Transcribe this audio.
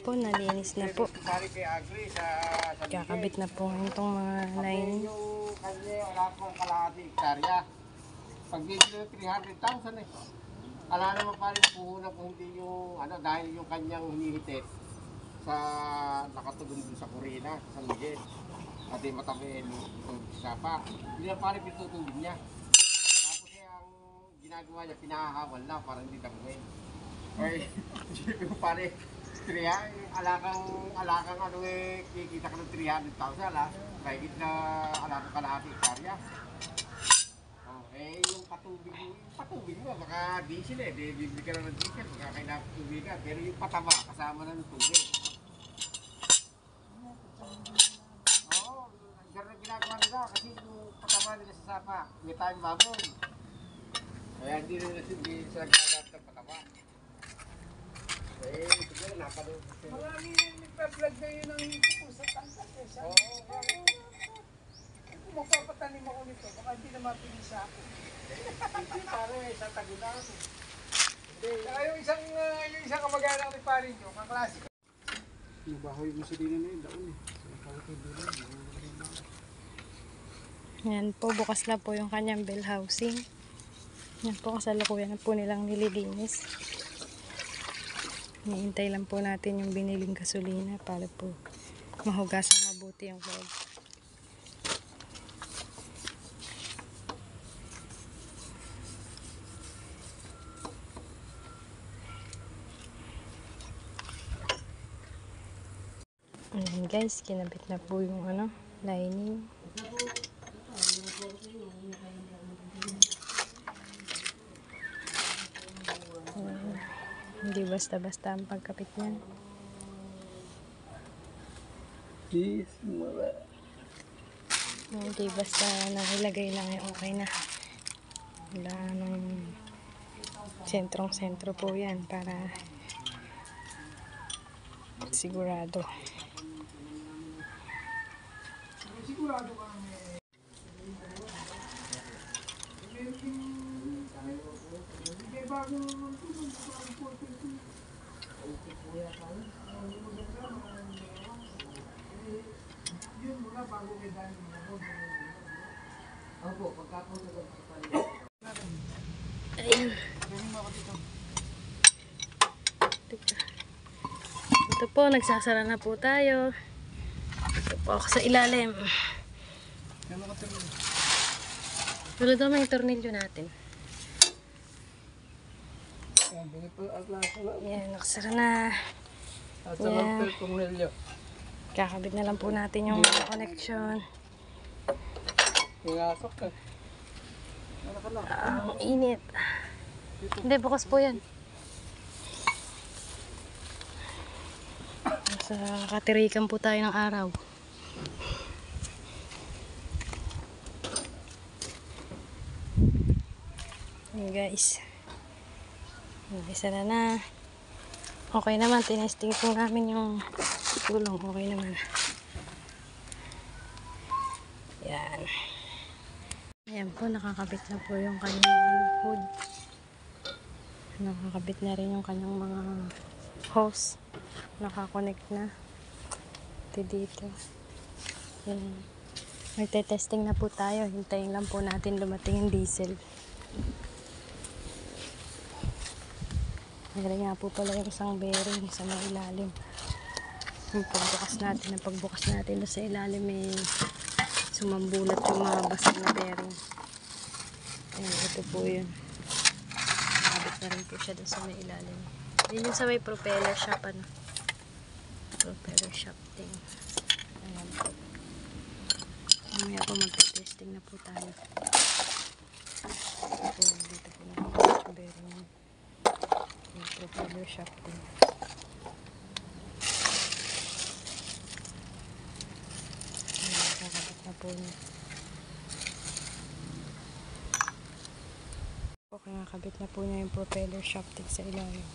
po, nalinis na po. Kakabit na po itong mga line. Yung kanya, wala pong kalahati hektarya. Pag bigyan ng 300,000 eh. Ala naman pa rin puhunan kung hindi yung, dahil yung kanyang hinihitit sa nakatulong dun sa Corina, sa Miguel. At yung matabi itong sapa. Hindi na pa rin pitutulong niya. Tapos ang ginagawa niya, pinahahawal na para hindi damuhin. Okay, yung pare, alakang kikita ka ng 300,000 kahit na alakang kalahati hektarya. Yung patubig mo, baka diesel bibili ka lang ng diesel, baka kailangan tubig ka, pero yung pataba, kasama na ng tubig. Oo, gano'n ang ginagawa nila, kasi yung pataba nila sa sapa, may tayong babon. Kaya hindi sila gagamit ng pataba. Siguro napanood kasi. Marami yung nagpa-vlog na yun ang hito ko sa tangkat eh. Kung magpapatanim ako nito, baka hindi na mapili sa akin. Hindi pare, sa tagulan. Saka yung isang kamag-anak ni parin nyo, kaklase. Nabahoy mo sa dinan na yun, daon eh. Yan po, bukas na po yung kanyang bell housing. Yan po, kasalukuyan na po nilang nililinis. Hinihintay lang po natin yung biniling gasolina para po mahugasan mabuti yung loob. Ayan guys, kinabit na po yung lining. Hindi basta-basta ang pagkapit niyan. Hindi basta nakilagay lang yung okay na. Wala nang sentrong-sentro po yan para sigurado. Sigurado ka may bagong yun muna bago may dami mo. Opo, pagkapos sa pagkapalito. Ayun. Ito po, nagsasara na po tayo. Ito po ako sa ilalim. Wala daw may tornilyo natin. Yan, nakasara na. Yan. Kakabit na lang po natin yung connection. Ang init. Hindi, bukas po yan. Sa katirikan po tayo ng araw. Ayan guys. Isa na. Okay naman, tinesting po namin yung gulong. Okay naman. Yan. Ayan po, nakakabit na po yung kanyang hood. Nakakabit na rin yung kanyang mga hose. Nakakonect na. Ito dito. Yan. Magte-testing na po tayo. Hintayin lang po natin lumating yung diesel. Meron nga po pala yung isang bearing sa mga ilalim. Yung pagbukas natin sa ilalim may sumambulat yung mga basag na bearing. Ayan, ito po yun. Nakabit na rin po siya doon sa may ilalim. Yun yung sa may propeller shop, propeller shop thing. Ayan po. Mamaya po magte-testing na po tayo. Ito, dito po nakabit yung bearing yun. Yung propeller shop thing. Nakakabit na po niya. Okay, nakakabit na po niya yung propeller shafting sa ilalim.